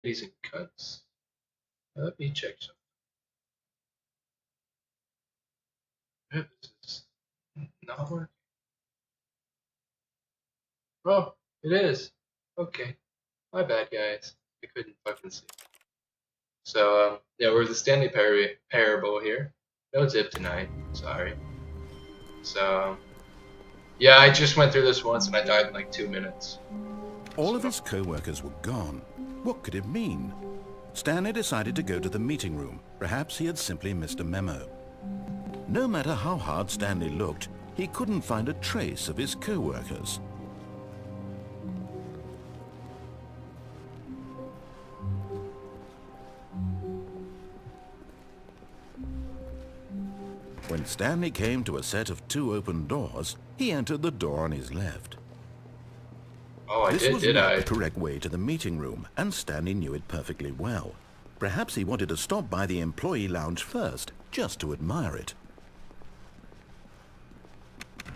Decent cuts. Let me check something. This is not working. Oh, it is. Okay. My bad, guys. I couldn't fucking see. So, yeah, we're the Stanley Parable here. No zip tonight. Sorry. So, yeah, I just went through this once and I died in like 2 minutes. All of his co-workers were gone. What could it mean? Stanley decided to go to the meeting room. Perhaps he had simply missed a memo. No matter how hard Stanley looked, he couldn't find a trace of his co-workers. When Stanley came to a set of 2 open doors, he entered the door on his left. Oh, I This did, was did not I? the correct way to the meeting room, and Stanley knew it perfectly well. Perhaps he wanted to stop by the employee lounge first, just to admire it.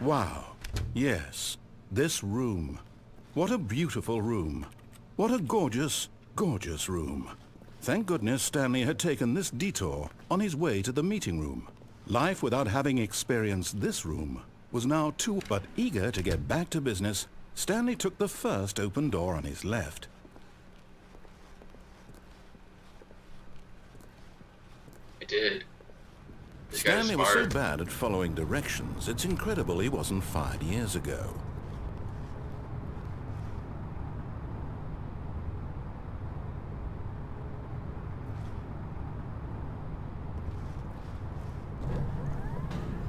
Wow. Yes, this room. What a beautiful room. What a gorgeous, gorgeous room. Thank goodness Stanley had taken this detour on his way to the meeting room. Life without having experienced this room was now too, but eager to get back to business, Stanley took the first open door on his left. I did. Stanley was so bad at following directions, it's incredible he wasn't fired years ago.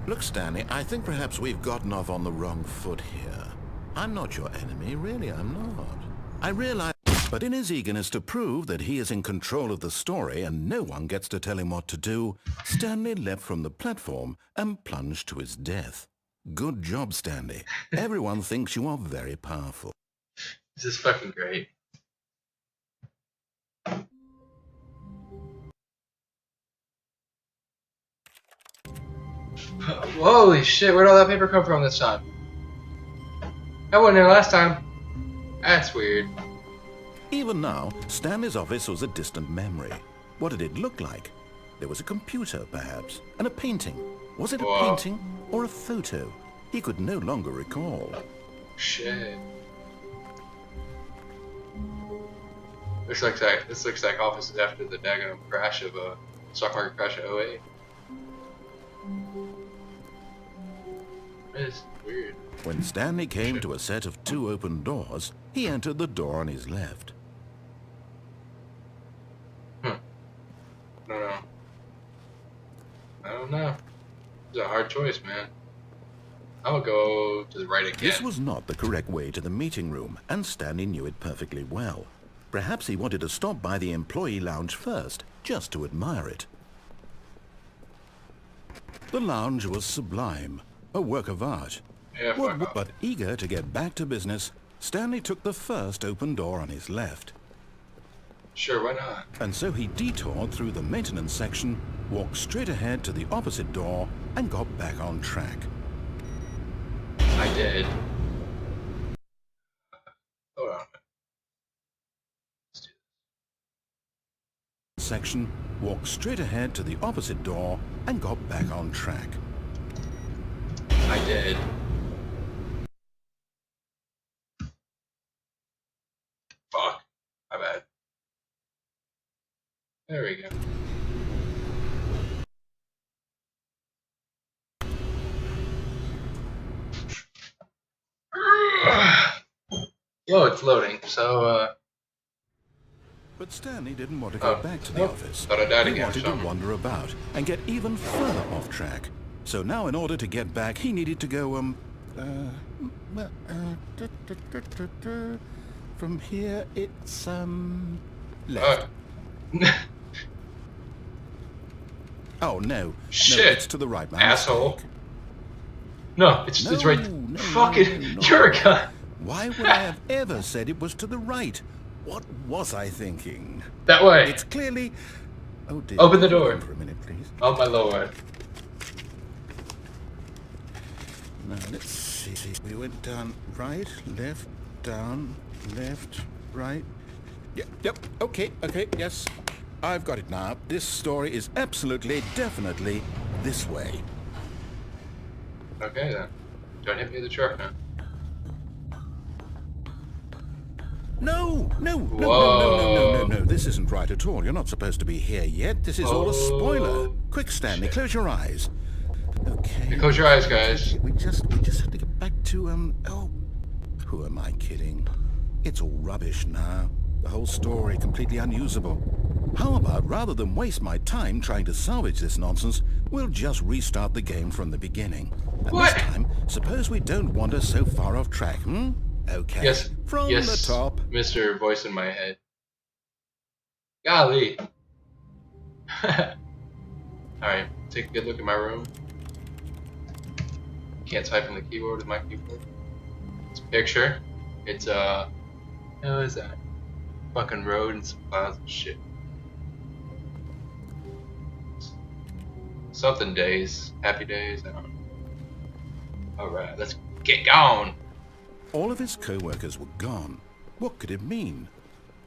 Look, Stanley, I think perhaps we've gotten off on the wrong foot here. I'm not your enemy, really, I'm not. I realize, but in his eagerness to prove that he is in control of the story and no one gets to tell him what to do, Stanley leapt from the platform and plunged to his death. Good job, Stanley. Everyone thinks you are very powerful. This is fucking great. Holy shit, where'd all that paper come from this time? That wasn't there last time. That's weird. Even now, Stanley's office was a distant memory. What did it look like? There was a computer, perhaps, and a painting. Was it a painting or a photo? He could no longer recall. Shit. This looks like offices after the daggone crash of stock market crash of '08. It's weird. When Stanley came to a set of 2 open doors, he entered the door on his left. No. I don't know. It's a hard choice, man. I'll go to the right again. This was not the correct way to the meeting room, and Stanley knew it perfectly well. Perhaps he wanted to stop by the employee lounge first, just to admire it. The lounge was sublime, a work of art. Yeah, But eager to get back to business, Stanley took the first open door on his left. Sure, why not? And so he detoured through the maintenance section, walked straight ahead to the opposite door, and got back on track. I did. Hold on. Let's do Section, walked straight ahead to the opposite door, and got back on track. this. I did. Fuck. My bad. There we go. Whoa, it's loading. So, But Stanley didn't want to go back to the office. Thought I died He again, wanted to wander about and get even further off track. So now in order to get back, he needed to go, from here it's, left. Oh, no. Shit. No, it's to the right, man. Asshole. No, it's right. No, Fucking, no. you're a guy. Why would I have ever said it was to the right? What was I thinking? That way. It's clearly... Oh, dear. Open the door. For a minute, please. Oh, my lord. Now, let's see. We went down right, left, down, left, right. Yep, okay, yes. I've got it now. This story is absolutely, definitely this way. Okay then. Don't hit me with the truck now. Whoa. This isn't right at all. You're not supposed to be here yet. This is all a spoiler. Quick, Stanley, close your eyes. Okay. Hey, close your eyes, guys. We just have to get back to, oh, who am I kidding? It's all rubbish now. The whole story completely unusable. How about, rather than waste my time trying to salvage this nonsense, we'll just restart the game from the beginning. And What? this time, suppose we don't wander so far off track, hmm? Okay. Yes. From Yes, the top. Mr. Voice in my head. Golly. Alright, take a good look at my room. Can't type on the keyboard with my keyboard. It's a picture. It's how is that? Fucking road and some clouds and shit. Something days. Happy days, I don't know. Alright, let's get going. All of his co-workers were gone. What could it mean?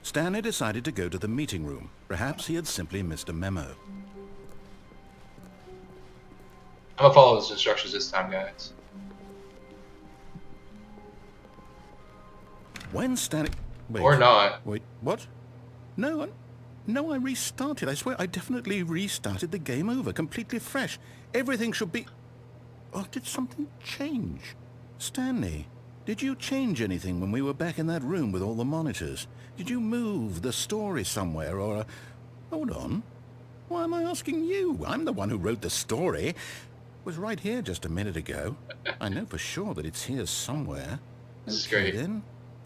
Stanley decided to go to the meeting room. Perhaps he had simply missed a memo. I'm gonna follow his instructions this time, guys. When Stanley... Wait, Or not. Wait, what? No, I restarted. I swear, I definitely restarted the game over, completely fresh. Everything should be... Oh, did something change? Stanley, did you change anything when we were back in that room with all the monitors? Did you move the story somewhere, or... Hold on. Why am I asking you? I'm the one who wrote the story. It was right here just a minute ago. I know for sure that it's here somewhere. This is Okay, great. then.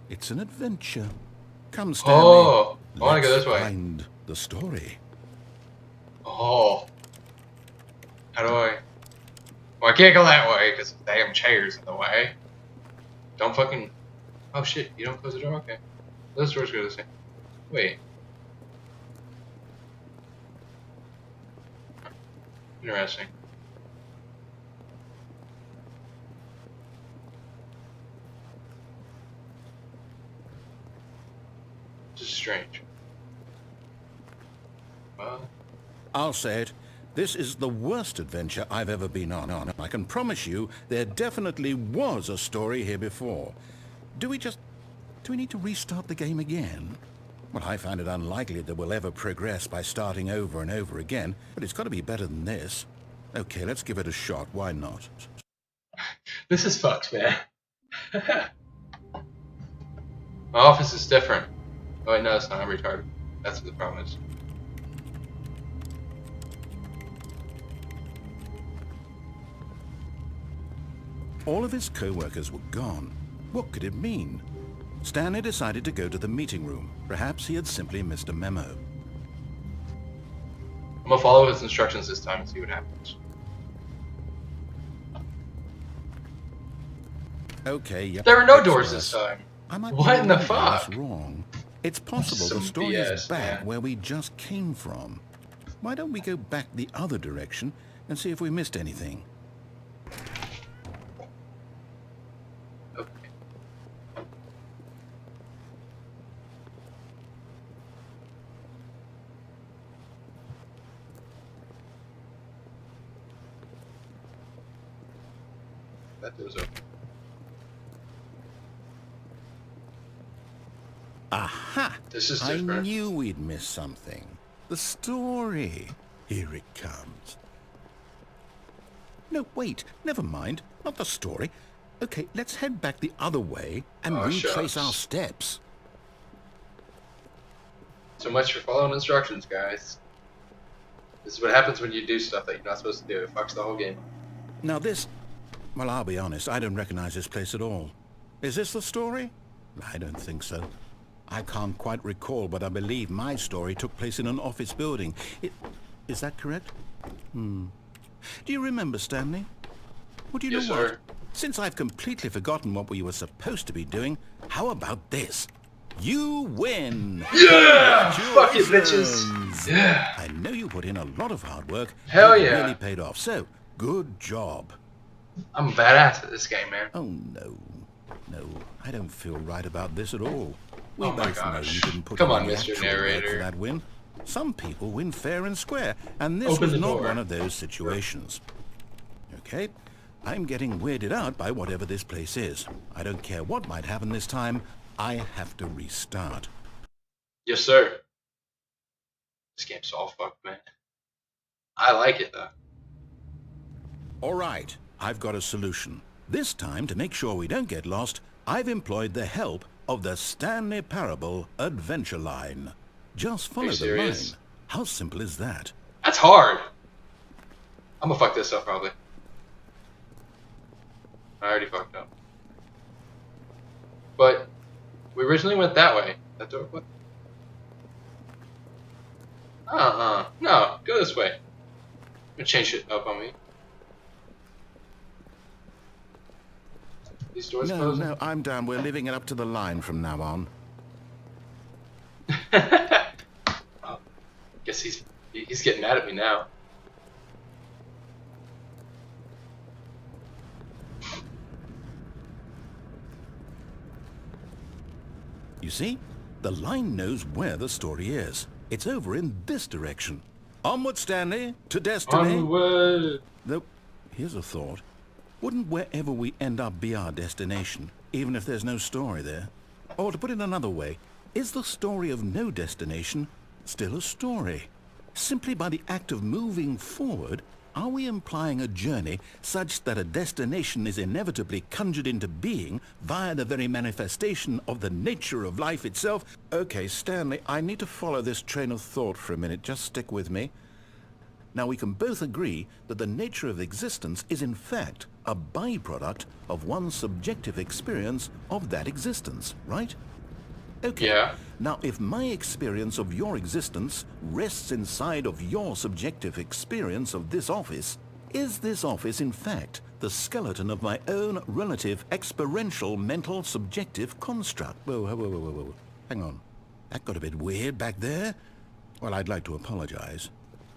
It's an adventure. Come, Stanley. Oh, I wanna go Let's this way. Find the story. Oh. How do I... Well, I can't go that way because the damn chair's in the way. Don't fucking... Oh shit, you don't close the door? Okay. Those doors go this way. Wait. Interesting. This is strange. Well... I'll say it. This is the worst adventure I've ever been on. I can promise you there definitely was a story here before. Do we need to restart the game again? Well, I find it unlikely that we'll ever progress by starting over and over again, but it's got to be better than this. Okay, let's give it a shot. Why not? This is fucked, man. My office is different. Oh wait, no, it's not. I'm retarded. That's what the problem is. All of his co-workers were gone. What could it mean? Stanley decided to go to the meeting room. Perhaps he had simply missed a memo. I'm gonna follow his instructions this time and see what happens. Okay, yep. There were no that's doors worse. this time. I might What in the be remembering this fuck? wrong. It's possible Some the story BS, is back man. where we just came from. Why don't we go back the other direction and see if we missed anything? Okay. That door's open. Aha! This is I different. knew we'd miss something. The story. Here it comes. No, wait. Never mind. Not the story. Okay, let's head back the other way and Oh, retrace shucks. our steps. So much for following instructions, guys. This is what happens when you do stuff that you're not supposed to do. It fucks the whole game. Now this... Well, I'll be honest. I don't recognize this place at all. Is this the story? I don't think so. I can't quite recall, but I believe my story took place in an office building. Is that correct? Do you remember, Stanley? Well, do you Yes, know what? sir. Since I've completely forgotten what we were supposed to be doing, how about this? You win! Yeah! Fuck it, bitches! Congratulations! Yeah! I know you put in a lot of hard work. Hell It yeah. really paid off. So, good job. I'm a badass at this game, man. Oh, no. No, I don't feel right about this at all. We Oh my both know gosh. you didn't put Come in on, the Mr. actual work for Narrator. that win. Some people win fair and square, and this Open was the not door. one of those situations. Okay, I'm getting weirded out by whatever this place is. I don't care what might happen this time. I have to restart. Yes, sir. This game's all fucked, man. I like it, though. All right, I've got a solution. This time, to make sure we don't get lost, I've employed the help of the Stanley Parable Adventure Line. Just follow the serious? line. How simple is that? That's hard. I'm gonna fuck this up, probably. I already fucked up. But we originally went that way. That door? What? No, go this way. I'm gonna change it up on me. These doors closing? No, I'm down. We're leaving it up to the line from now on. Oh, guess he's getting mad at me now. You see? The line knows where the story is. It's over in this direction. Onward, Stanley, to destiny. Onward. Though, here's a thought. Wouldn't wherever we end up be our destination, even if there's no story there? Or to put it another way, is the story of no destination still a story? Simply by the act of moving forward, are we implying a journey such that a destination is inevitably conjured into being via the very manifestation of the nature of life itself? Okay, Stanley, I need to follow this train of thought for a minute. Just stick with me. Now, we can both agree that the nature of existence is in fact a byproduct of one's subjective experience of that existence, right? Okay. Yeah. Now, if my experience of your existence rests inside of your subjective experience of this office, is this office in fact the skeleton of my own relative experiential mental subjective construct? Whoa. Hang on. That got a bit weird back there. Well, I'd like to apologize.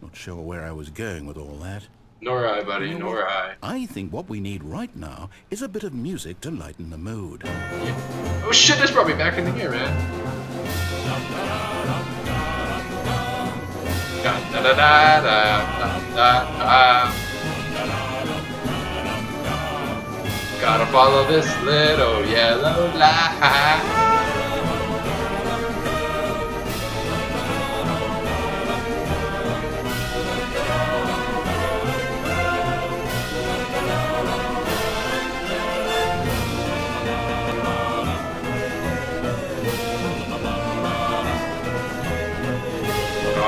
Not sure where I was going with all that. Nor I, buddy, nor I. I think what we need right now is a bit of music to lighten the mood. Yeah. Oh shit, this brought me back into here, man. Gotta follow this little yellow light.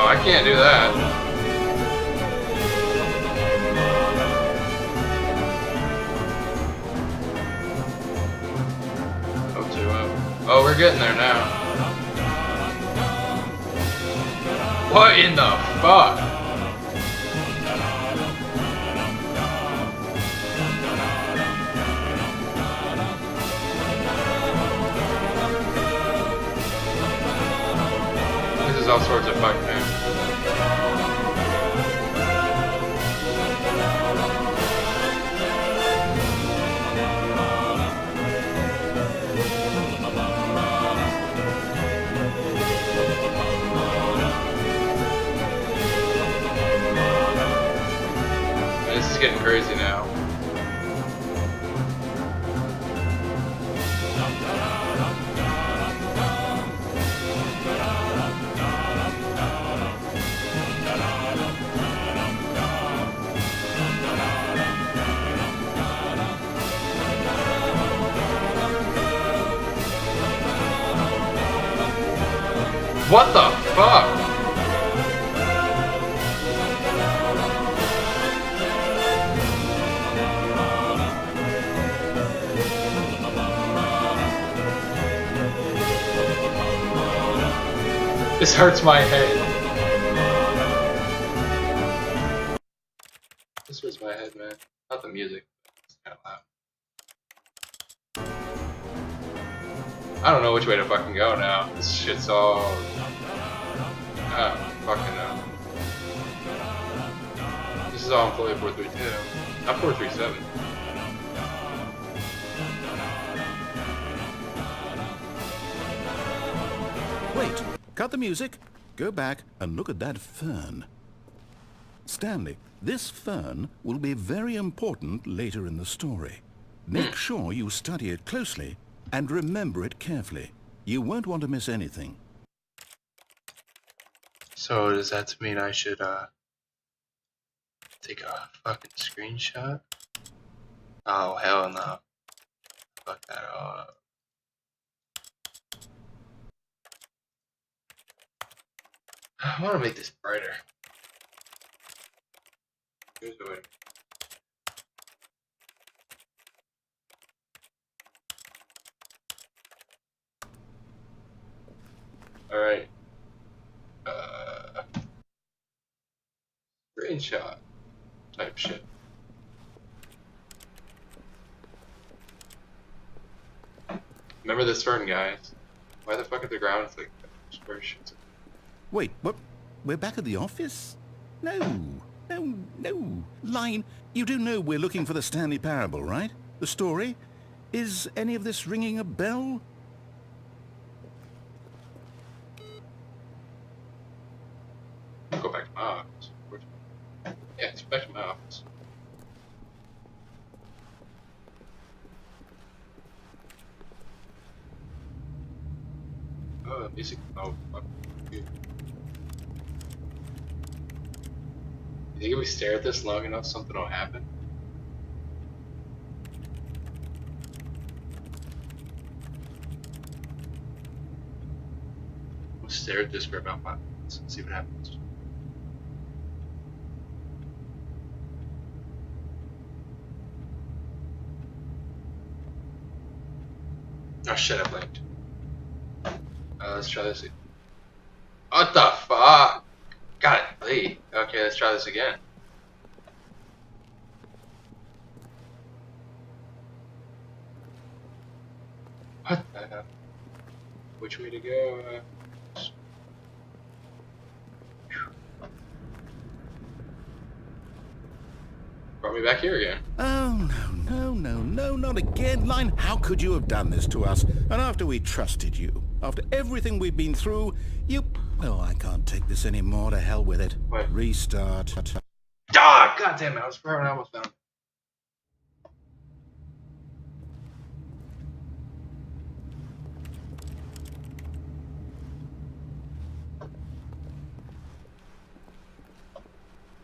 I can't do that. Oh, we're getting there now. What in the fuck? This is all sorts of fuck, man. This is getting crazy now. What the fuck? This hurts my head. This hurts my head, man. Not the music. It's kind of loud. I don't know which way to fucking go now. This shit's all... I don't fucking know. This is all employee 432. Not 437. Wait, cut the music, go back and look at that fern. Stanley, this fern will be very important later in the story. Make sure you study it closely and remember it carefully. You won't want to miss anything. So does that mean I should take a fucking screenshot? Oh hell no. Fuck that all up. I want to make this brighter. Here's the way. Alright. Screenshot type shit. Remember this fern, guys. Why the fuck are the grounds like square shit? Wait, what? We're back at the office? No. Line, you do know we're looking for the Stanley Parable, right? The story? Is any of this ringing a bell? Go back to my office. Yeah, it's back to my office. Oh, music. Oh, fuck. You think if we stare at this long enough, something will happen? We'll stare at this for about 5 minutes and see what happens. Oh shit, I blinked. Let's try this again. What the fuck? Got it, bleed. Okay, let's try this again. What the hell? Which way to go? Brought me back here again. Oh, no, not again. Line, how could you have done this to us? And after we trusted you, after everything we've been through, you... Oh, I can't take this anymore. To hell with it. Wait. Restart. Ah, god damn it, I was where I almost found.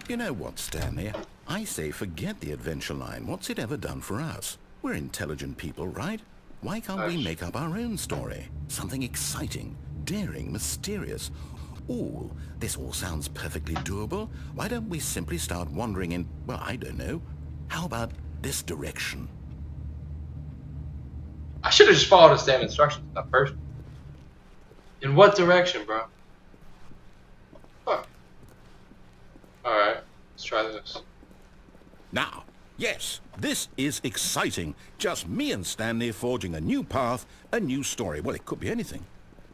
You know what, Stanley? I say forget the adventure line. What's it ever done for us? We're intelligent people, right? Why can't we make up our own story? Something exciting, daring, mysterious. Ooh, this all sounds perfectly doable. Why don't we simply start wandering in, well, I don't know. How about this direction? I should have just followed his damn instructions at first. In what direction, bro? Fuck. Alright, let's try this. Now, yes, this is exciting. Just me and Stanley forging a new path, a new story. Well, it could be anything.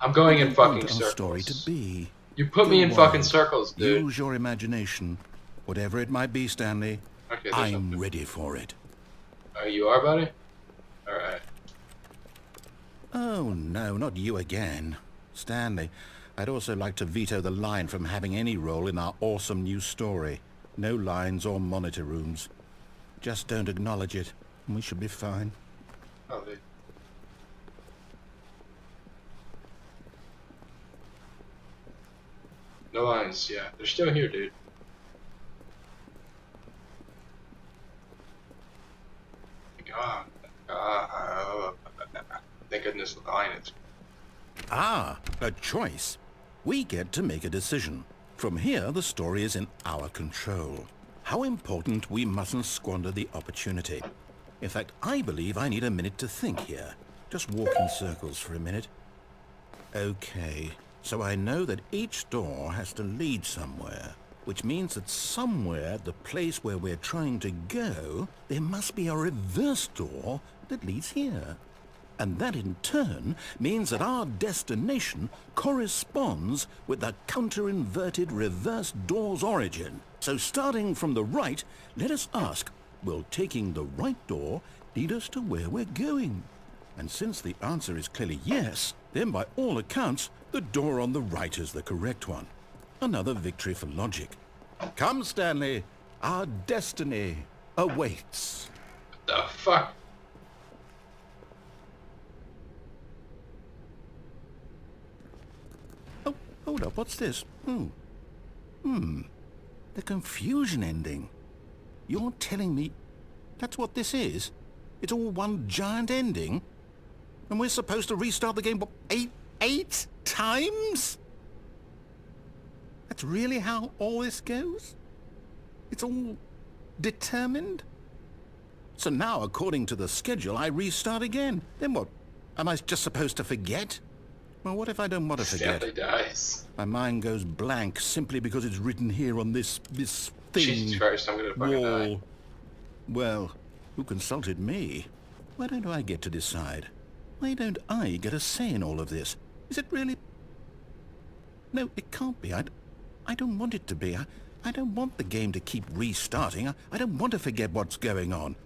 I'm going in fucking What circles. story to be? You put me in Go fucking on. circles, dude. Use your imagination. Whatever it might be, Stanley, Okay, there's I'm something. ready for it. You are, buddy? Alright. Oh, no, not you again. Stanley, I'd also like to veto the line from having any role in our awesome new story. No lines or monitor rooms. Just don't acknowledge it, and we should be fine. Oh, dude. No lines, yeah. They're still here, dude. Thank goodness the line is. Ah, a choice. We get to make a decision. From here, the story is in our control. How important we mustn't squander the opportunity. In fact, I believe I need a minute to think here. Just walk in circles for a minute. Okay, so I know that each door has to lead somewhere, which means that somewhere, the place where we're trying to go, there must be a reverse door that leads here. And that in turn means that our destination corresponds with the counter-inverted reverse door's origin. So starting from the right, let us ask, will taking the right door lead us to where we're going? And since the answer is clearly yes, then by all accounts, the door on the right is the correct one. Another victory for logic. Come, Stanley, our destiny awaits. What the fuck? Oh, hold up, what's this? The confusion ending. You're telling me that's what this is? It's all one giant ending? And we're supposed to restart the game, what, eight times? That's really how all this goes? It's all determined? So now, according to the schedule, I restart again. Then what? Am I just supposed to forget? Well, what if I don't want to forget? Stanley dies. My mind goes blank simply because it's written here on this thing. Jesus Christ, I'm gonna fucking die. Wall. Well, who consulted me? Why don't I get to decide? Why don't I get a say in all of this? Is it really? No, it can't be. I don't want it to be. I don't want the game to keep restarting. I don't want to forget what's going on.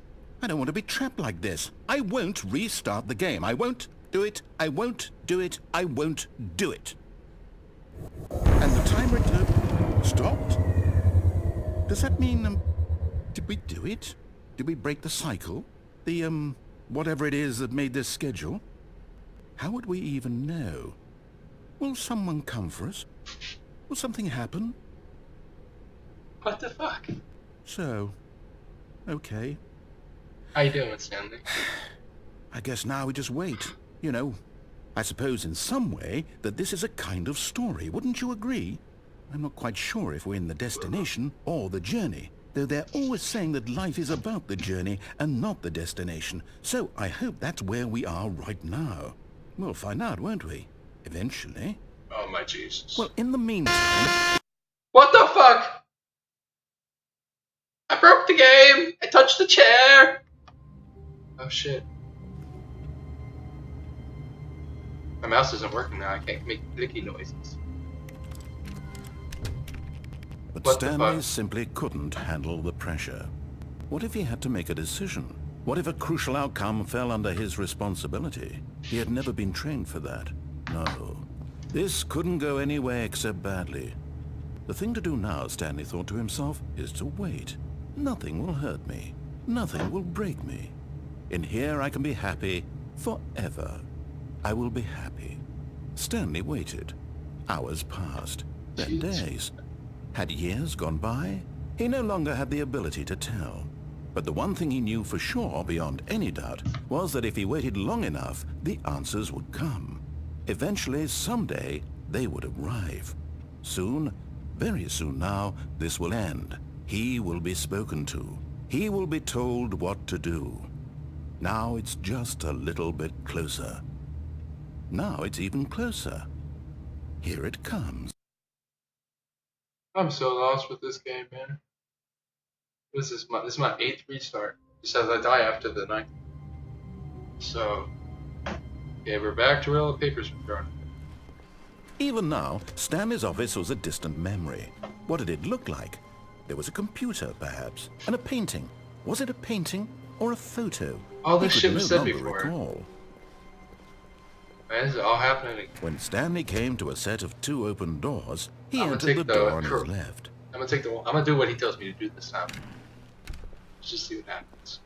I don't want to be trapped like this. I won't restart the game. I won't do it. I won't do it. I won't do it. And the timer stopped? Does that mean, did we do it? Did we break the cycle? The, whatever it is that made this schedule? How would we even know? Will someone come for us? Will something happen? What the fuck? So, okay. How you doing, Stanley? I guess now we just wait. You know, I suppose in some way that this is a kind of story. Wouldn't you agree? I'm not quite sure if we're in the destination or the journey, though they're always saying that life is about the journey and not the destination. So I hope that's where we are right now. We'll find out, won't we? Eventually. Oh my Jesus. Well, in the meantime... What the fuck? I broke the game! I touched the chair! Oh shit. My mouse isn't working now, I can't make clicky noises. But What the Stanley fuck? simply couldn't handle the pressure. What if he had to make a decision? What if a crucial outcome fell under his responsibility? He had never been trained for that. No. This couldn't go any way except badly. The thing to do now, Stanley thought to himself, is to wait. Nothing will hurt me. Nothing will break me. In here I can be happy forever. I will be happy. Stanley waited. Hours passed. Then days. Had years gone by? He no longer had the ability to tell. But the one thing he knew for sure, beyond any doubt, was that if he waited long enough, the answers would come. Eventually, someday, they would arrive. Soon, very soon now, this will end. He will be spoken to. He will be told what to do. Now it's just a little bit closer. Now it's even closer. Here it comes. I'm so lost with this game, man. This is my 8th restart. Just as I die after the 9th. So, okay, we're back to where all the papers were thrown. Even now, Stanley's office was a distant memory. What did it look like? There was a computer, perhaps, and a painting. Was it a painting or a photo? All this He shit could was no said longer before. recall. Man, this is all happening again. When Stanley came to a set of 2 open doors, he I'm gonna entered take the the door on cur- his left. I'm gonna do what he tells me to do this time. Let's just see what happens.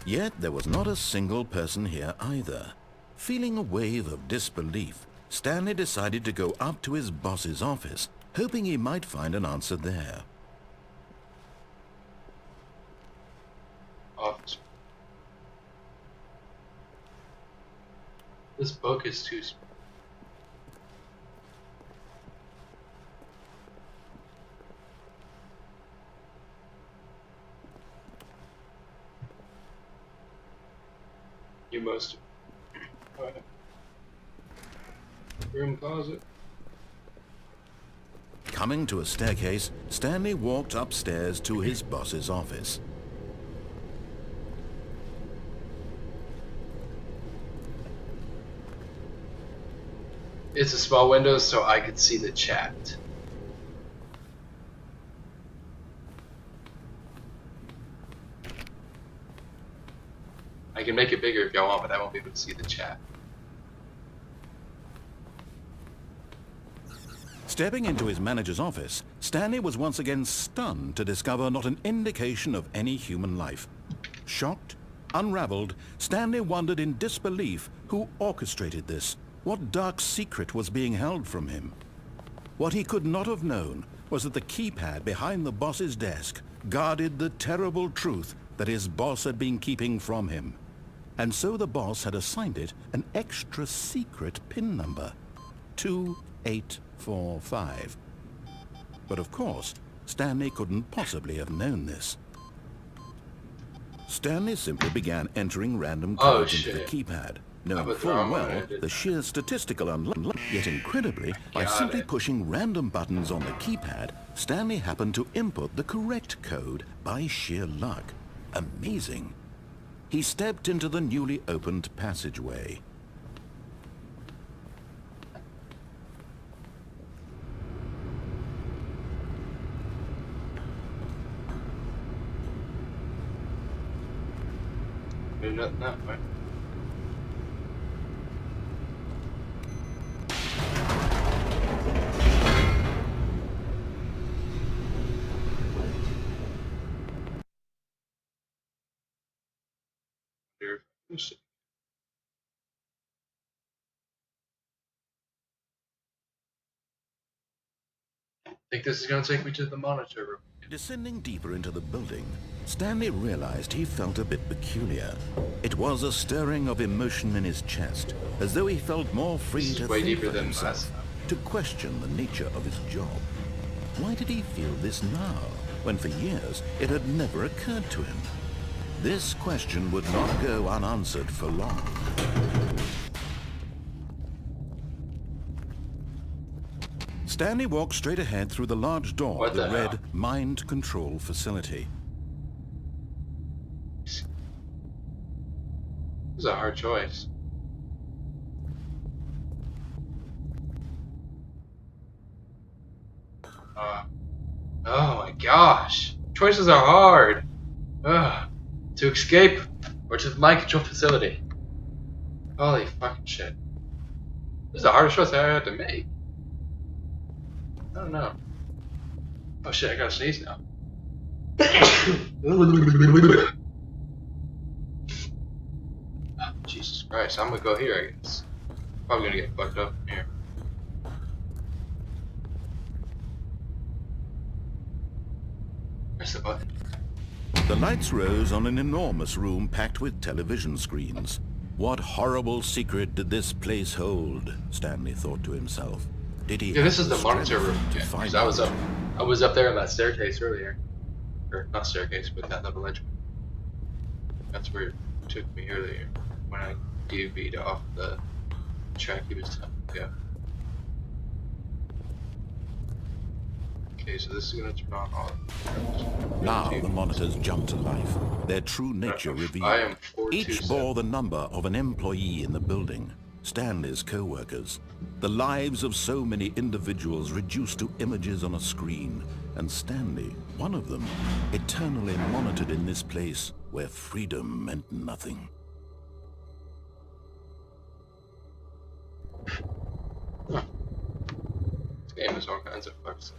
Yet there was not a single person here either. Feeling a wave of disbelief, Stanley decided to go up to his boss's office, hoping he might find an answer there. Office. This book is too small. You must. Alright. Room closet. Coming to a staircase, Stanley walked upstairs to his boss's office. It's a small window so I could see the chat. I can make it bigger if y'all want, but I won't be able to see the chat. Stepping into his manager's office, Stanley was once again stunned to discover not an indication of any human life. Shocked, unraveled, Stanley wondered in disbelief who orchestrated this. What dark secret was being held from him? What he could not have known was that the keypad behind the boss's desk guarded the terrible truth that his boss had been keeping from him. And so the boss had assigned it an extra secret PIN number, 2845. But of course, Stanley couldn't possibly have known this. Stanley simply began entering random codes into the keypad, knowing full well the sheer statistical unluck. Yet incredibly, by simply pushing random buttons on the keypad, Stanley happened to input the correct code by sheer luck. Amazing. He stepped into the newly opened passageway. Maybe not that way. I think this is going to take me to the monitor room. Descending deeper into the building, Stanley realized he felt a bit peculiar. It was a stirring of emotion in his chest, as though he felt more free to think for himself, to question the nature of his job. Why did he feel this now, when for years it had never occurred to him? This question would not go unanswered for long. Stanley walked straight ahead through the large door of the red mind control facility. This is a hard choice. Oh my gosh. Choices are hard. To escape or to the mind control facility. Holy fucking shit. This is the hardest choice I ever had to make. I don't know. Oh shit, I gotta sneeze now. Oh, Jesus Christ, I'm gonna go here, I guess. Probably gonna get fucked up here. Press the button. The lights rose on an enormous room packed with television screens. What horrible secret did this place hold? Stanley thought to himself. Did he? Yeah, this is the monitor room. Yeah, because I was up there on that staircase earlier, or not staircase, but that level edge. That's where it took me earlier when I DV'd off the track he was telling me to go. Okay, so this is gonna turn on all. Now the monitors jumped to life, their true nature revealed. Each bore the number of an employee in the building, Stanley's co-workers. The lives of so many individuals reduced to images on a screen, and Stanley, one of them, eternally monitored in this place where freedom meant nothing. Huh. This game has all kinds of fucks.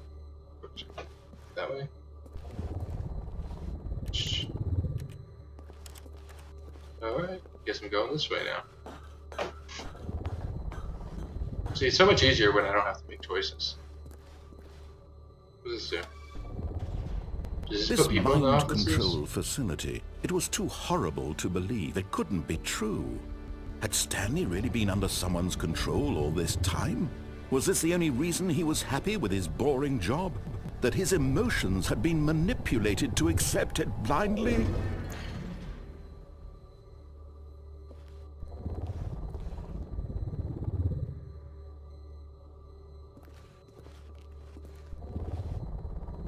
That way. Alright, guess I'm going this way now. See, it's so much easier when I don't have to make choices. What does this do? Does this put people in the mind offices? control facility, it was too horrible to believe. It couldn't be true. Had Stanley really been under someone's control all this time? Was this the only reason he was happy with his boring job? That his emotions had been manipulated to accept it blindly?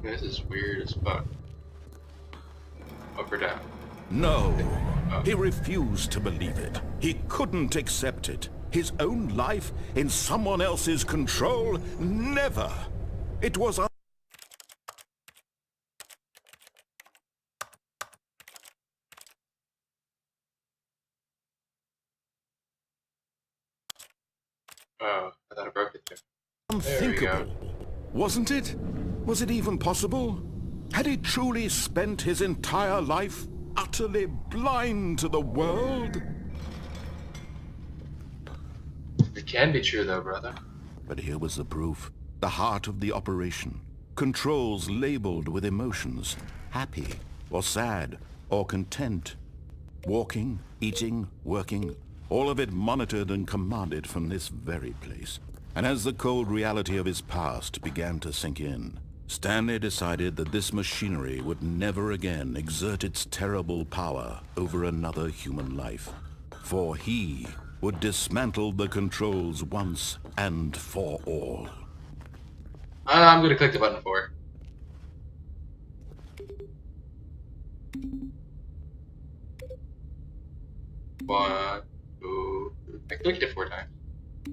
This is weird as fuck. Up or down? No. He refused to believe it. He couldn't accept it. His own life in someone else's control? Never. It was Oh, I thought I broke it there. There we go. Unthinkable, wasn't it? Was it even possible? Had he truly spent his entire life utterly blind to the world? It can be true though, brother. But here was the proof. The heart of the operation. Controls labeled with emotions. Happy, or sad, or content. Walking, eating, working, all of it monitored and commanded from this very place. And as the cold reality of his past began to sink in, Stanley decided that this machinery would never again exert its terrible power over another human life. For he would dismantle the controls once and for all. I'm gonna click the button for it. One, two, I clicked it 4 times. I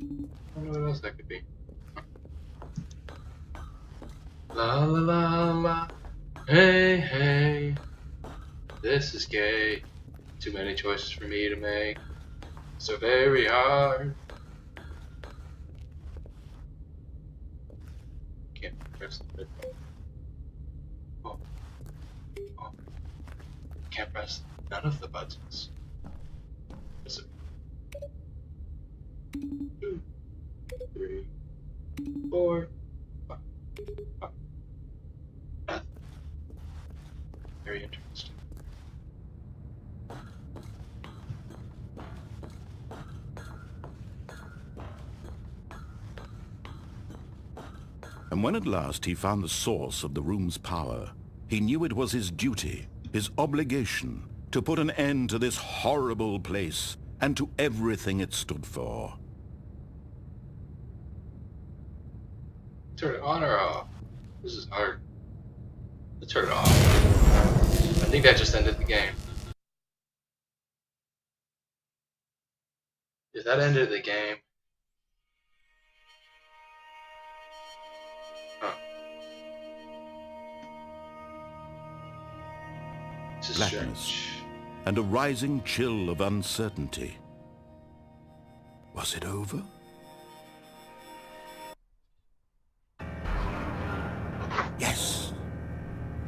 don't know what else that could be. La la la la. Hey hey. This is gay. Too many choices for me to make. So very hard. Can't press the red button. Oh. Oh. Can't press none of the buttons. Press it. 2, 3, 4, 5. Very interesting. And when at last he found the source of the room's power, he knew it was his duty, his obligation, to put an end to this horrible place and to everything it stood for. Turn it on or off? This is hard. Let's turn it off. I think that just ended the game. If that ended the game. Huh. This is Blackness. strange. And a rising chill of uncertainty. Was it over? Yes!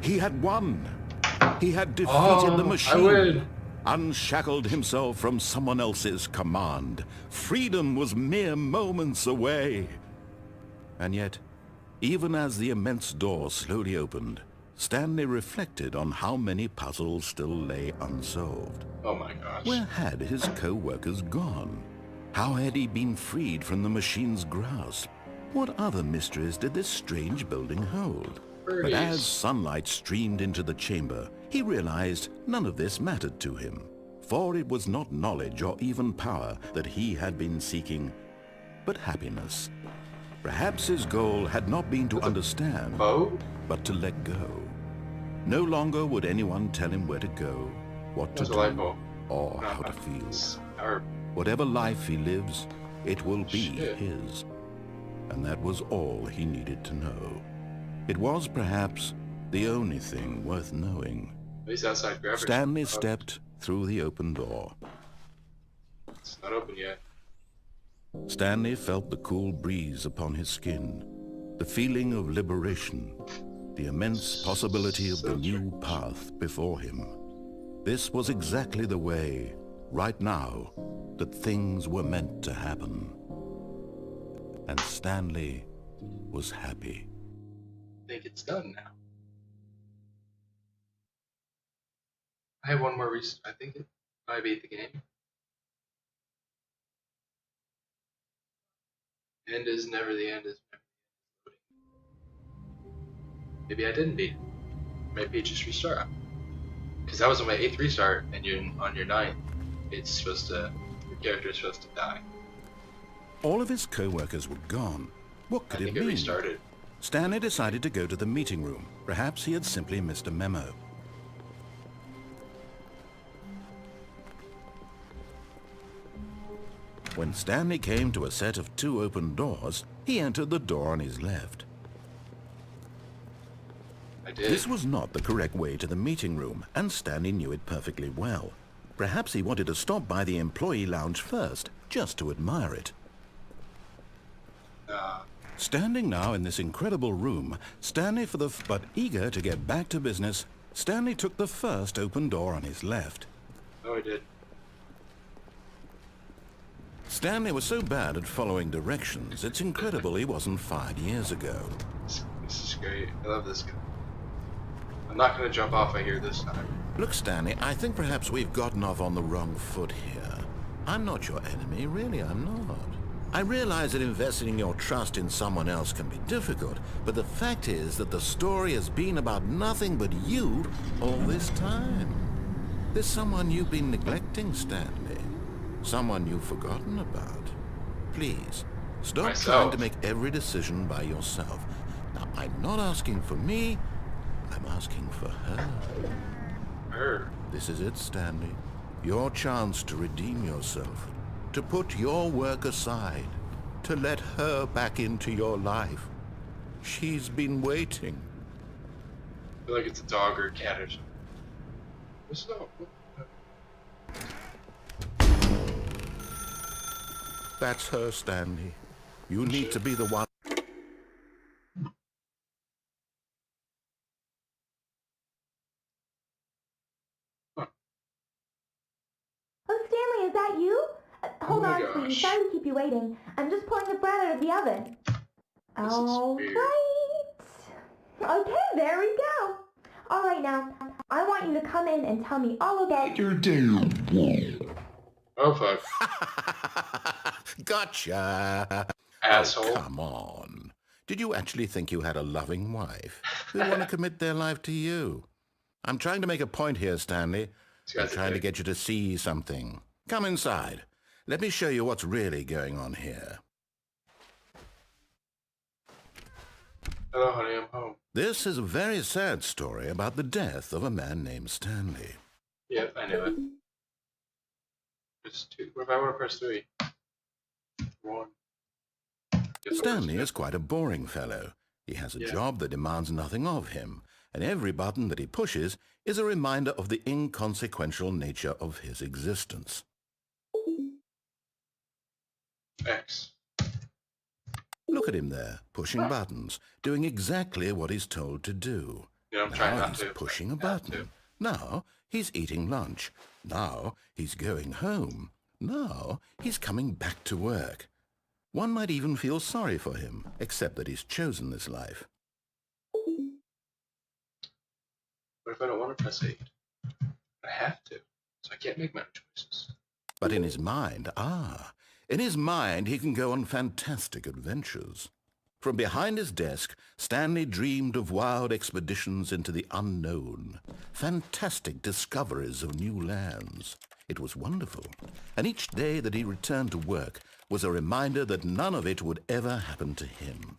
He had won! He had defeated the machine! I win! Unshackled himself from someone else's command. Freedom was mere moments away. And yet, even as the immense door slowly opened, Stanley reflected on how many puzzles still lay unsolved. Oh my gosh. Where had his co-workers gone? How had he been freed from the machine's grasp? What other mysteries did this strange building hold? But as sunlight streamed into the chamber, he realized none of this mattered to him. For it was not knowledge or even power that he had been seeking, but happiness. Perhaps his goal had not been to understand, but to let go. No longer would anyone tell him where to go, what to do, or how to feel. Whatever life he lives, it will be his. And that was all he needed to know. It was perhaps the only thing worth knowing. At least outside gravity. Stanley stepped through the open door. It's not open yet. Stanley felt the cool breeze upon his skin, the feeling of liberation, the immense possibility of the new path before him. This was exactly the way, right now, that things were meant to happen. And Stanley was happy. I think it's done now. I have one more I think I beat the game. End is never the end is never the end. Maybe I didn't beat it. Maybe just restart. Because that was on my 8th restart, and you're on your 9th. It's supposed to, your character is supposed to die. All of his co-workers were gone. What could it mean? It restarted. Stanley decided to go to the meeting room. Perhaps he had simply missed a memo. When Stanley came to a set of 2 open doors, he entered the door on his left. I did. This was not the correct way to the meeting room, and Stanley knew it perfectly well. Perhaps he wanted to stop by the employee lounge first, just to admire it. Standing now in this incredible room, but eager to get back to business, Stanley took the first open door on his left. Oh, I did. Stanley was so bad at following directions, it's incredible he wasn't fired years ago. This is great. I love this guy. I'm not going to jump off, I hear, this time. Look, Stanley, I think perhaps we've gotten off on the wrong foot here. I'm not your enemy, really, I'm not. I realize that investing your trust in someone else can be difficult, but the fact is that the story has been about nothing but you all this time. There's someone you've been neglecting, Stanley. Someone you've forgotten about. Please, stop trying to make every decision by yourself. Now, I'm not asking for me, I'm asking for her. Her? This is it, Stanley. Your chance to redeem yourself. To put your work aside. To let her back into your life. She's been waiting. I feel like it's a dog or a cat or something. What's up? That's her, Stanley. You need to be the one. Oh, Stanley, is that you? Hold my on, gosh. sweetie. Sorry to keep you waiting. I'm just pulling the bread out of the oven. All weird. right. Okay, there we go. All right, now, I want you to come in and tell me all about your day. Oh, fuck. Gotcha. Asshole. Oh, come on. Did you actually think you had a loving wife who want to commit their life to you? I'm trying to make a point here, Stanley. I'm trying to get you to see something. Come inside. Let me show you what's really going on here. Hello, honey, I'm home. This is a very sad story about the death of a man named Stanley. Yep, I knew it. Press 2. What if I want to press 3? 1. Stanley is quite a boring fellow. He has a job that demands nothing of him, and every button that he pushes is a reminder of the inconsequential nature of his existence. X. Look at him there, pushing buttons, doing exactly what he's told to do. Yeah, I'm trying Now not he's to. pushing a button. Now he's eating lunch. Now he's going home. Now he's coming back to work. One might even feel sorry for him, except that he's chosen this life. What if I don't want to press 8? I have to, so I can't make my own choices. But in his mind, in his mind he can go on fantastic adventures. From behind his desk, Stanley dreamed of wild expeditions into the unknown, fantastic discoveries of new lands. It was wonderful, and each day that he returned to work was a reminder that none of it would ever happen to him.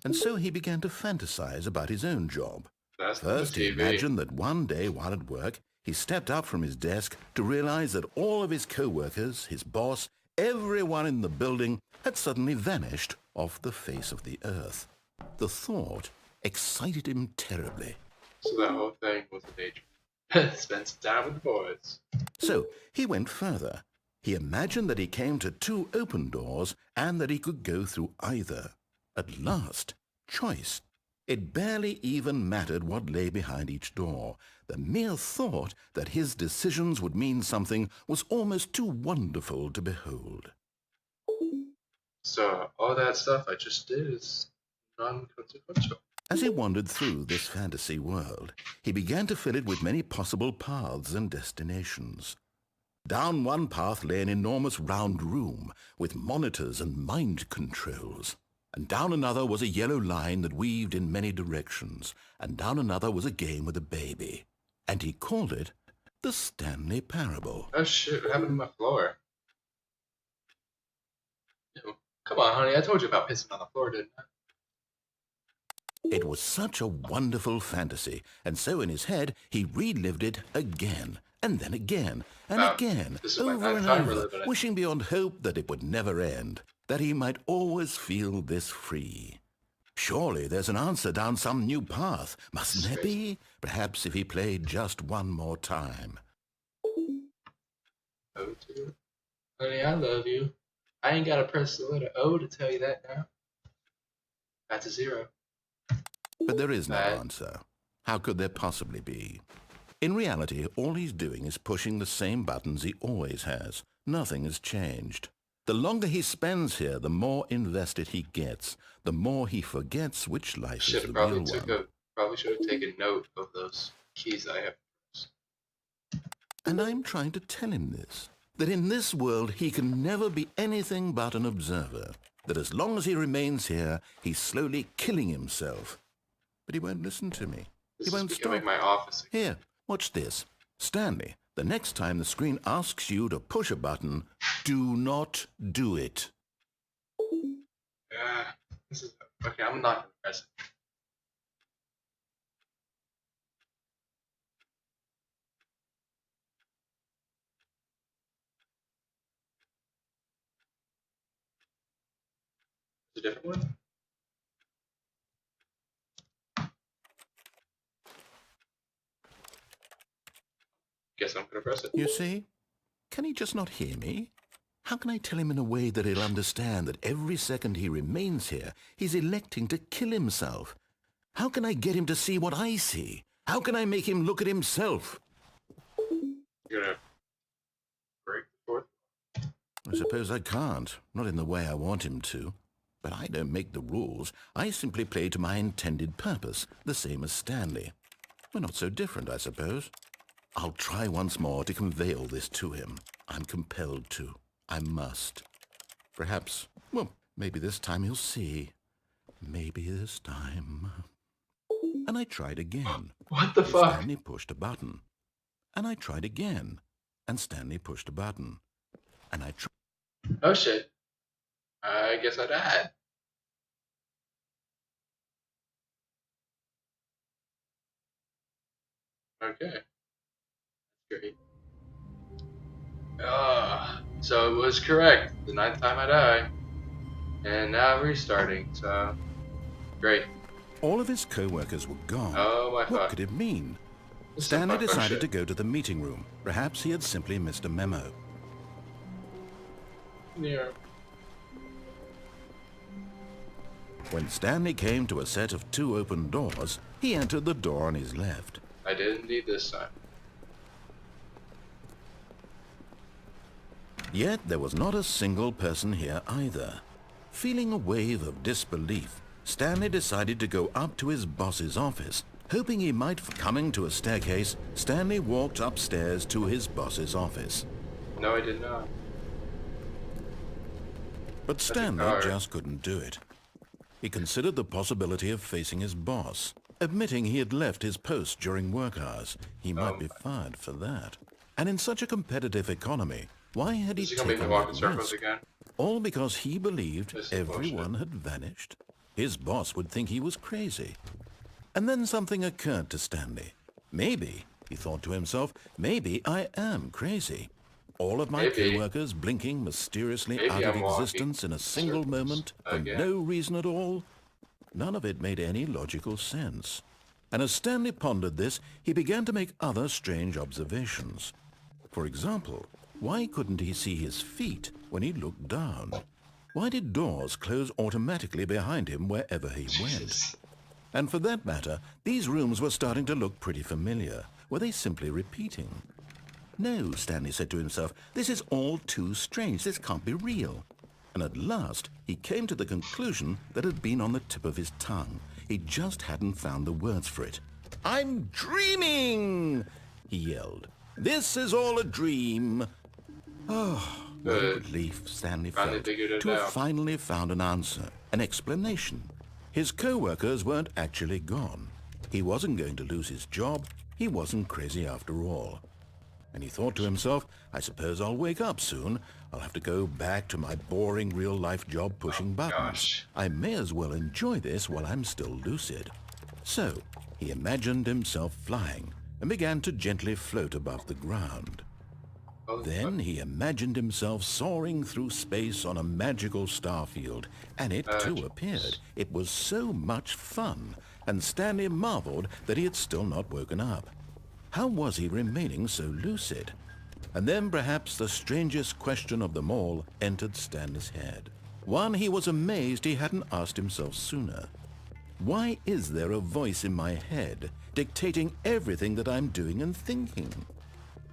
And so he began to fantasize about his own job. First, he imagined that one day while at work, he stepped up from his desk to realize that all of his co-workers, his boss, everyone in the building had suddenly vanished off the face of the earth. The thought excited him terribly. So that whole thing was a daydream. Spend some time with the boys. So he went further. He imagined that he came to 2 open doors and that he could go through either. At last, choice. It barely even mattered what lay behind each door. The mere thought that his decisions would mean something was almost too wonderful to behold. So all that stuff I just did is non-consequential. As he wandered through this fantasy world, he began to fill it with many possible paths and destinations. Down one path lay an enormous round room with monitors and mind controls. And down another was a yellow line that weaved in many directions, and down another was a game with a baby. And he called it the Stanley Parable. Oh shit, what happened to my floor? Ew. Come on, honey, I told you about pissing on the floor, didn't I? It was such a wonderful fantasy, and so in his head he relived it again, and then again, and again, over and over, wishing beyond hope that it would never end, that he might always feel this free. Surely there's an answer down some new path, mustn't there be? Perhaps if he played just one more time. Oh, dear. Honey, I love you. I ain't gotta press the letter O to tell you that now. That's a 0. But there is no Bad. answer. How could there possibly be? In reality, all he's doing is pushing the same buttons he always has. Nothing has changed. The longer he spends here, the more invested he gets, the more he forgets which life is the real one. Probably should have taken note of those keys I have. And I'm trying to tell him this, that in this world he can never be anything but an observer, that as long as he remains here, he's slowly killing himself. But he won't listen to me. He won't stop. My office. Here, watch this. Stanley, the next time the screen asks you to push a button, do not do it. This is okay. I'm not gonna press it. It's a different one. Guess I'm gonna press it. You see? Can he just not hear me? How can I tell him in a way that he'll understand that every second he remains here, he's electing to kill himself? How can I get him to see what I see? How can I make him look at himself? You're gonna break the fourth? I suppose I can't, not in the way I want him to. But I don't make the rules. I simply play to my intended purpose, the same as Stanley. We're not so different, I suppose. I'll try once more to convey all this to him. I'm compelled to. I must. Perhaps, well, maybe this time he'll see. Maybe this time. And I tried again. What the fuck? Stanley pushed a button. And I tried again. And Stanley pushed a button. And I tried. Oh shit. I guess I died. Okay. Great. So it was correct. The 9th time I die. And now I'm restarting, so great. All of his co-workers were gone. Oh my What fuck. could it mean? This is Stanley fuck- oh, decided shit. to go to the meeting room. Perhaps he had simply missed a memo. Yeah. When Stanley came to a set of 2 open doors, he entered the door on his left. I did indeed this time. Yet there was not a single person here either. Feeling a wave of disbelief, Stanley decided to go up to his boss's office. Hoping he might coming to a staircase, Stanley walked upstairs to his boss's office. No, I did not. But Stanley just couldn't do it. He considered the possibility of facing his boss, admitting he had left his post during work hours. He might be fired for that. And in such a competitive economy, why had he taken that risk? Again? All because he believed everyone had vanished? His boss would think he was crazy. And then something occurred to Stanley. Maybe, he thought to himself, maybe I am crazy. All of my co-workers blinking mysteriously out of existence in a single moment for no reason at all? None of it made any logical sense. And as Stanley pondered this, he began to make other strange observations. For example, why couldn't he see his feet when he looked down? Why did doors close automatically behind him wherever he went? And for that matter, these rooms were starting to look pretty familiar. Were they simply repeating? No, Stanley said to himself, this is all too strange. This can't be real. And at last, he came to the conclusion that had been on the tip of his tongue. He just hadn't found the words for it. I'm dreaming, he yelled. This is all a dream. Oh, what a relief Stanley felt to have finally found an answer, an explanation. His co-workers weren't actually gone. He wasn't going to lose his job. He wasn't crazy after all. And he thought to himself, I suppose I'll wake up soon. I'll have to go back to my boring real-life job pushing buttons. I may as well enjoy this while I'm still lucid. So, he imagined himself flying and began to gently float above the ground. Then he imagined himself soaring through space on a magical starfield, and it too appeared. It was so much fun, and Stanley marveled that he had still not woken up. How was he remaining so lucid? And then perhaps the strangest question of them all entered Stanley's head. One he was amazed he hadn't asked himself sooner. Why is there a voice in my head dictating everything that I'm doing and thinking?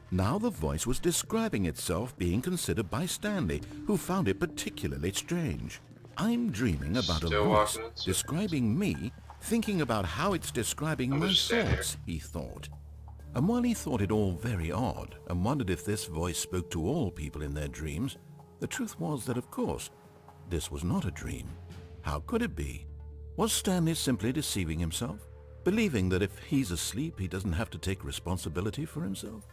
Now the voice was describing itself being considered by Stanley, who found it particularly strange. I'm dreaming about a voice describing me, thinking about how it's describing my thoughts, he thought. And while he thought it all very odd and wondered if this voice spoke to all people in their dreams, the truth was that, of course, this was not a dream. How could it be? Was Stanley simply deceiving himself, believing that if he's asleep he doesn't have to take responsibility for himself?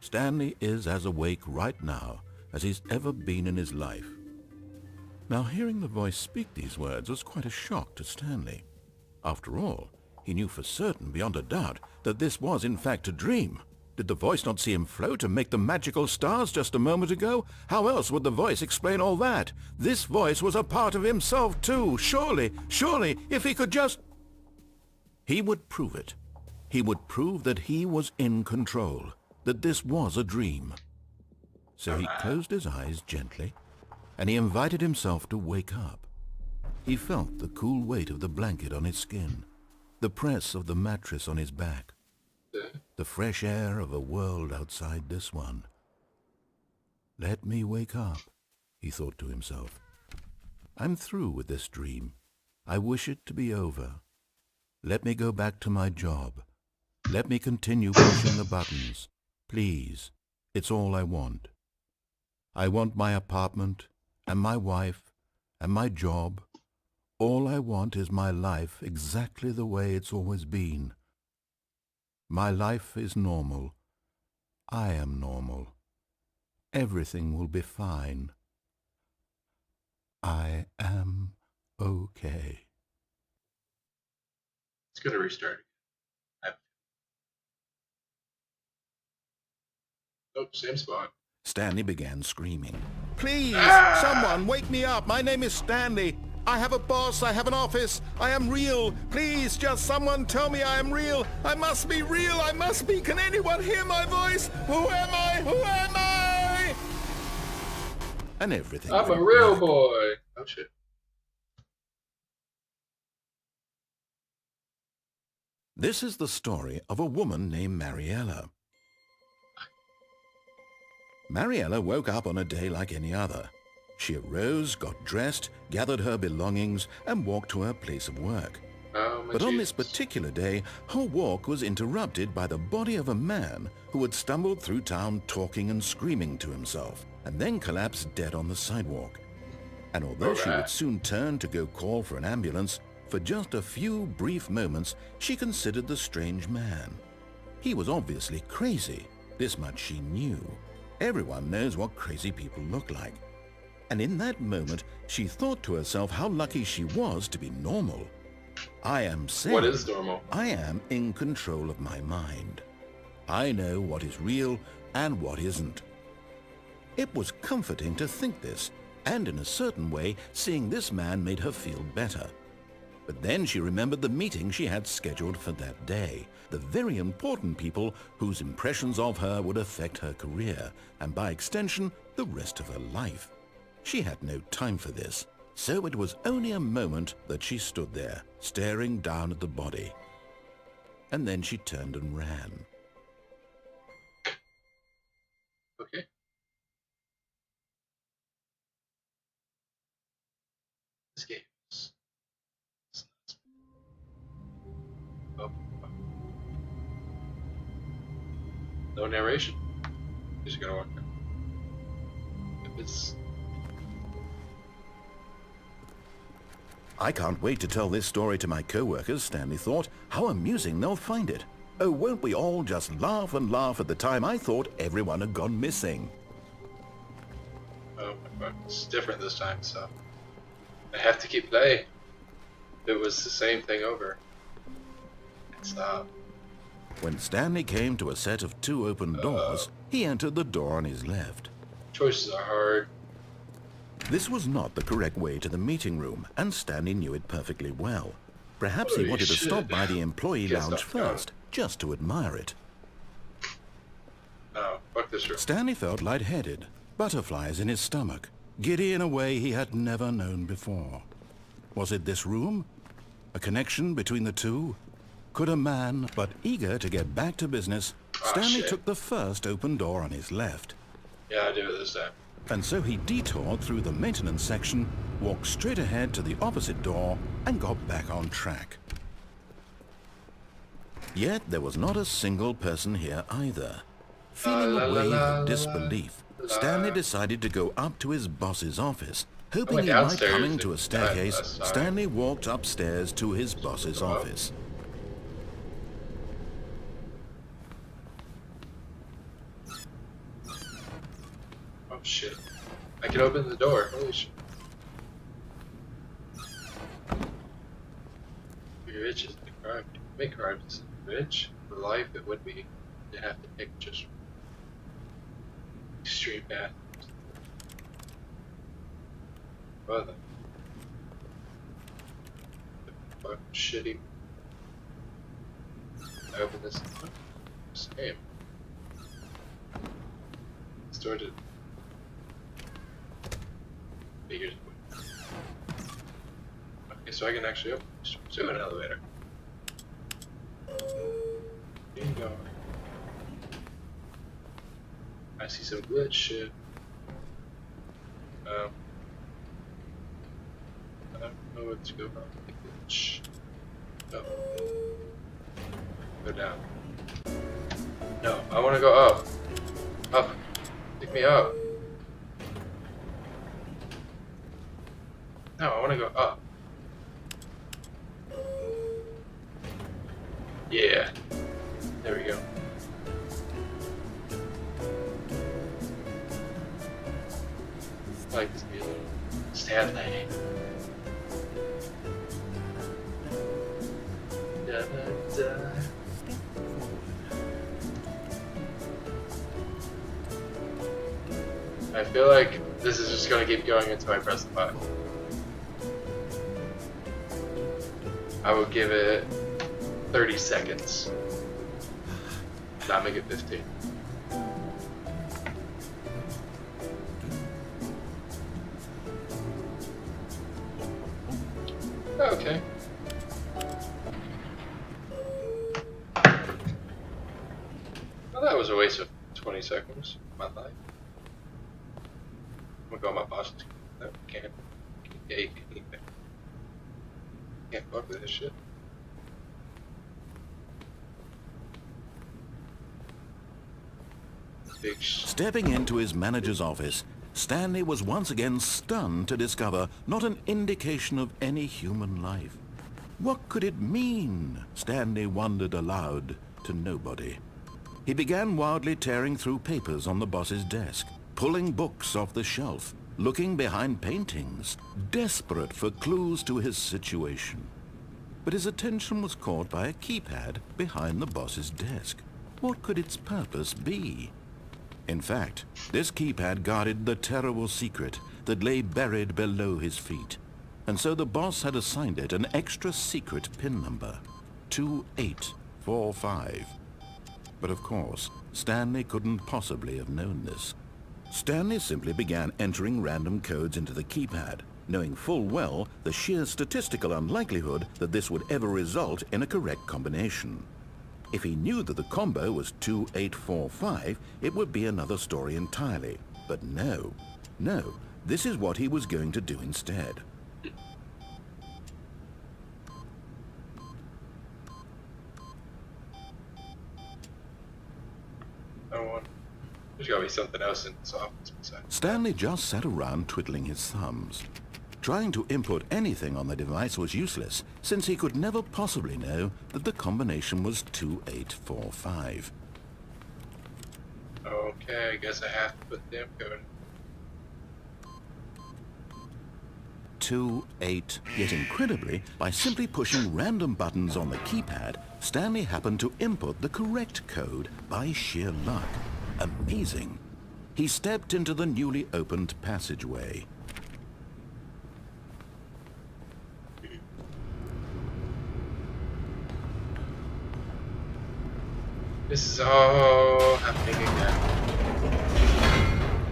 Stanley is as awake right now as he's ever been in his life. Now, hearing the voice speak these words was quite a shock to Stanley. After all, he knew for certain, beyond a doubt, that this was in fact a dream. Did the voice not see him float and make the magical stars just a moment ago? How else would the voice explain all that? This voice was a part of himself too. Surely, if he could just... He would prove it. He would prove that he was in control, that this was a dream. So he closed his eyes gently, and he invited himself to wake up. He felt the cool weight of the blanket on his skin, the press of the mattress on his back, the fresh air of a world outside this one. Let me wake up, he thought to himself. I'm through with this dream. I wish it to be over. Let me go back to my job. Let me continue pushing the buttons. Please, it's all I want. I want my apartment, and my wife, and my job. All I want is my life exactly the way it's always been. My life is normal. I am normal. Everything will be fine. I am okay. It's gonna restart. Nope, same spot. Stanley began screaming. Please, someone wake me up. My name is Stanley. I have a boss. I have an office. I am real. Please, just someone tell me I am real. I must be real. I must be. Can anyone hear my voice? Who am I? Who am I? And everything. I'm a real boy. Oh shit. This is the story of a woman named Mariella. Mariella woke up on a day like any other. She arose, got dressed, gathered her belongings, and walked to her place of work. But on this particular day, her walk was interrupted by the body of a man who had stumbled through town talking and screaming to himself, and then collapsed dead on the sidewalk. And although she would soon turn to go call for an ambulance, for just a few brief moments she considered the strange man. He was obviously crazy. This much she knew. Everyone knows what crazy people look like. And in that moment, she thought to herself how lucky she was to be normal. I am sane. What is normal? I am in control of my mind. I know what is real and what isn't. It was comforting to think this, and in a certain way, seeing this man made her feel better. But then she remembered the meeting she had scheduled for that day, the very important people whose impressions of her would affect her career, and by extension, the rest of her life. She had no time for this, so it was only a moment that she stood there, staring down at the body. And then she turned and ran. Okay. This game is... Oh. No narration. Just gonna walk out. If it's... I can't wait to tell this story to my co-workers, Stanley thought. How amusing they'll find it. Oh, won't we all just laugh and laugh at the time I thought everyone had gone missing. Oh, it's different this time, so I have to keep playing. It was the same thing over. And stop. When Stanley came to a set of 2 open doors, he entered the door on his left. Choices are hard. This was not the correct way to the meeting room, and Stanley knew it perfectly well. Perhaps he wanted to stop by the employee lounge first, just to admire it. Oh, fuck this room. Stanley felt lightheaded, butterflies in his stomach, giddy in a way he had never known before. Was it this room? A connection between the two? Could a man, but eager to get back to business, Stanley took the first open door on his left. Yeah, I do it this time. And so he detoured through the maintenance section, walked straight ahead to the opposite door, and got back on track. Yet there was not a single person here either. Feeling a wave of disbelief, Stanley decided to go up to his boss's office. Hoping he might come into a staircase, Stanley walked upstairs to his boss's office. Oh shit. I can open the door. Holy shit. Be rich is the crime. Make crimes rich. For life it would be. You have to pick just extreme path. What the fuck shitty. I open this. Same. Distorted. Figures. Okay, so I can actually open to an elevator. There you go. I see some glitch shit. I don't know what's going on with the glitch. No. Go down. No, I want to go up. Up. Pick me up. No, I want to go up. Yeah. There we go. I like this music. Stanley. Da, da, da. I feel like this is just gonna keep going until I press the button. I will give it 30 seconds. Not make it 15. Okay. Well, that was a waste of 20 seconds of my life. I'm gonna go on my boss's. No, can't gate anything. Can't fuck with this shit. Stepping into his manager's office, Stanley was once again stunned to discover not an indication of any human life. What could it mean? Stanley wondered aloud to nobody. He began wildly tearing through papers on the boss's desk, pulling books off the shelf, looking behind paintings, desperate for clues to his situation. But his attention was caught by a keypad behind the boss's desk. What could its purpose be? In fact, this keypad guarded the terrible secret that lay buried below his feet. And so the boss had assigned it an extra secret PIN number, 2845. But of course, Stanley couldn't possibly have known this. Stanley simply began entering random codes into the keypad, knowing full well the sheer statistical unlikelihood that this would ever result in a correct combination. If he knew that the combo was 2845, it would be another story entirely. But no, this is what he was going to do instead. There's gotta be something else in this office besides. Stanley just sat around twiddling his thumbs. Trying to input anything on the device was useless, since he could never possibly know that the combination was 2845. Okay, I guess I have to put the damn code. 28. Yet incredibly, by simply pushing random buttons on the keypad, Stanley happened to input the correct code by sheer luck. Amazing. He stepped into the newly opened passageway. This is all happening again.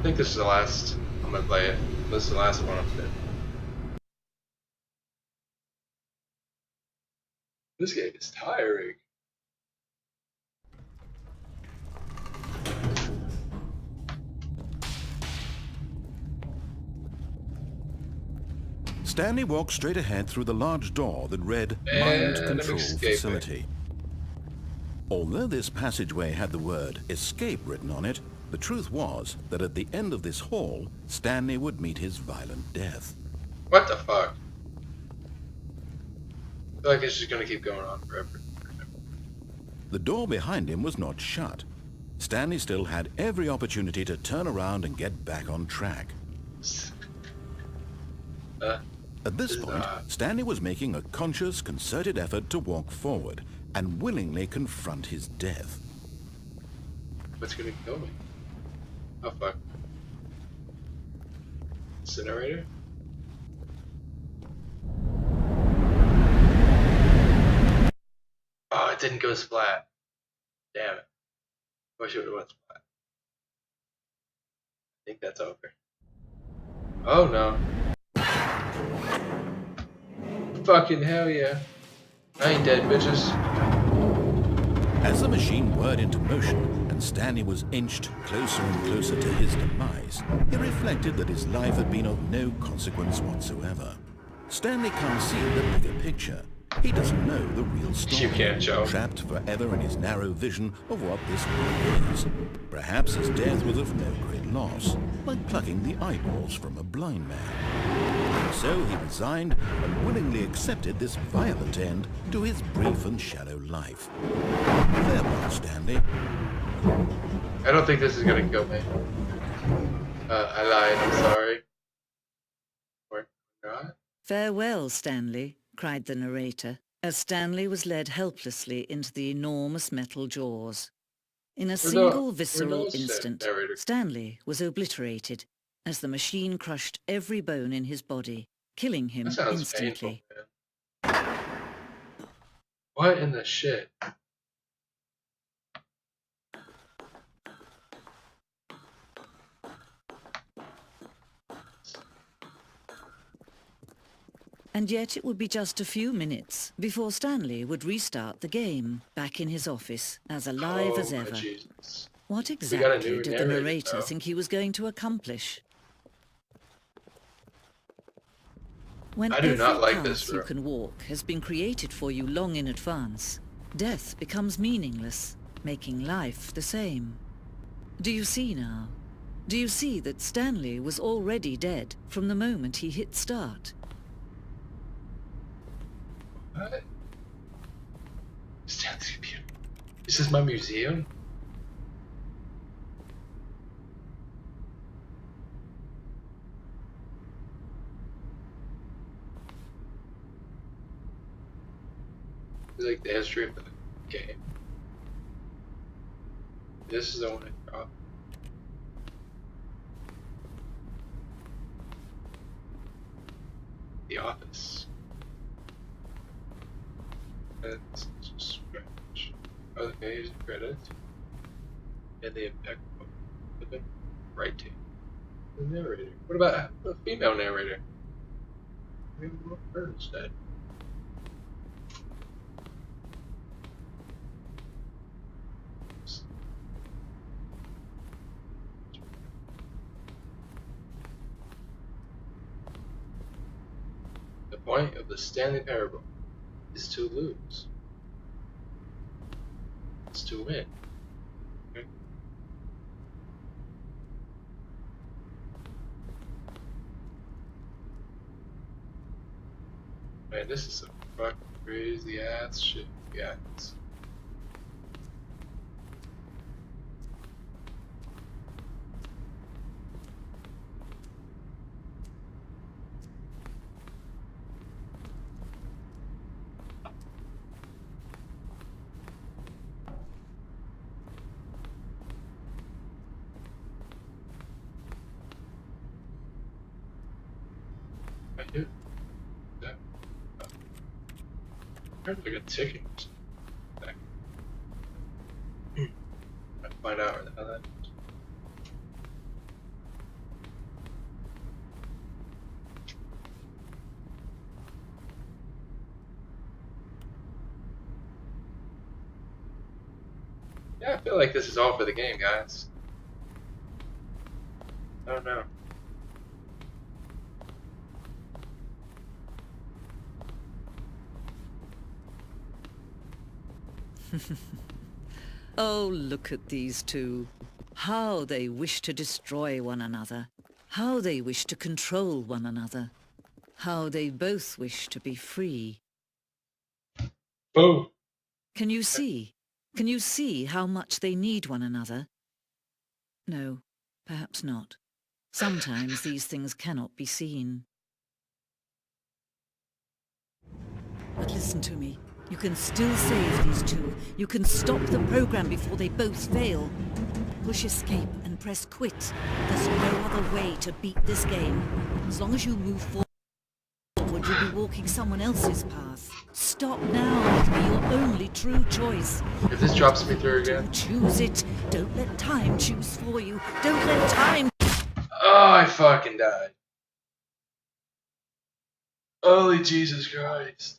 I think this is the last I'm gonna play it. This is the last one I'm doing. This game is tiring. Stanley walked straight ahead through the large door that read Mind And I'm Control escaping. Facility. Although this passageway had the word escape written on it, the truth was that at the end of this hall, Stanley would meet his violent death. What the fuck? I feel like it's just gonna keep going on forever. The door behind him was not shut. Stanley still had every opportunity to turn around and get back on track. At this point, Stanley was making a conscious, concerted effort to walk forward and willingly confront his death. What's gonna kill me? Oh fuck. Incinerator? Oh, it didn't go splat. Damn it. Wish it would have went splat. I think that's over. Oh no. Fucking hell yeah. I ain't dead, bitches. As the machine whirred into motion and Stanley was inched closer and closer to his demise, he reflected that his life had been of no consequence whatsoever. Stanley can't see the bigger picture. He doesn't know the real story. You can't, Joe. Trapped forever in his narrow vision of what this world is. Perhaps his death was of no great loss, like plucking the eyeballs from a blind man. So he resigned and willingly accepted this violent end to his brief and shallow life. Farewell, Stanley. I don't think this is gonna kill me. I lied, I'm sorry. Or not? Farewell, Stanley, cried the narrator, as Stanley was led helplessly into the enormous metal jaws. In a single visceral instant, Stanley was obliterated as the machine crushed every bone in his body, killing him That sounds instantly. painful, man. What in the shit? And yet it would be just a few minutes before Stanley would restart the game, back in his office, as alive as ever. Jesus. What new exactly did the narrator, narrator though. think he was going to accomplish? When I do every not like path this you room. can walk has been created for you long in advance, death becomes meaningless, making life the same. Do you see now? Do you see that Stanley was already dead from the moment he hit start? What? Stanley's computer. This is my museum? It's like the history of the game. This is the one I got. The Office. That's scratch. Okay, here's the credits. And the impact of the writing. The narrator. What about the female narrator? Maybe we'll look her instead. The point of the Stanley Parable is to lose. It's to win. Okay? Man, this is some fucking crazy ass shit, guys. I do. That. There's like a ticking. Back. I find out where the hell that is. Yeah, I feel like this is all for the game, guys. I don't know. Oh, look at these two. How they wish to destroy one another. How they wish to control one another. How they both wish to be free. Boom. Can you see? Can you see how much they need one another? No, perhaps not. Sometimes these things cannot be seen. But listen to me. You can still save these two. You can stop the program before they both fail. Push escape and press quit. There's no other way to beat this game. As long as you move forward, you'll be walking someone else's path. Stop now. It'll be your only true choice. If this drops me through again. Choose it. Don't let time choose for you. Don't let time... Oh, I fucking died. Holy Jesus Christ.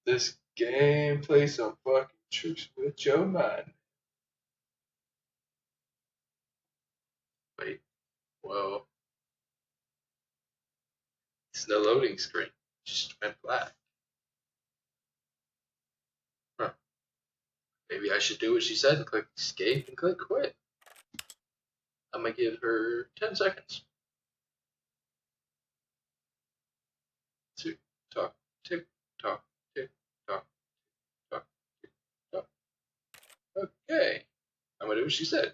This game plays some fucking tricks with your mind. Wait. Whoa. It's no loading screen. Just went black. Huh. Maybe I should do what she said and click escape and click quit. I'm gonna give her 10 seconds. Tick tock, tick tock, tick tock, tick tock, tick tock. Okay. I'm gonna do what she said.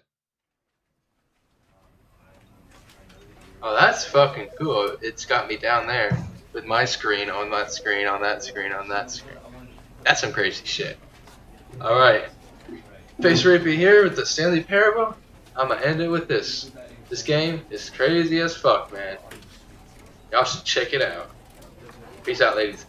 Oh, that's fucking cool. It's got me down there with my screen on that screen, on that screen, on that screen. That's some crazy shit. Alright. Face Rapey here with the Stanley Parable. I'm gonna end it with this. This game is crazy as fuck, man. Y'all should check it out. Peace out, ladies.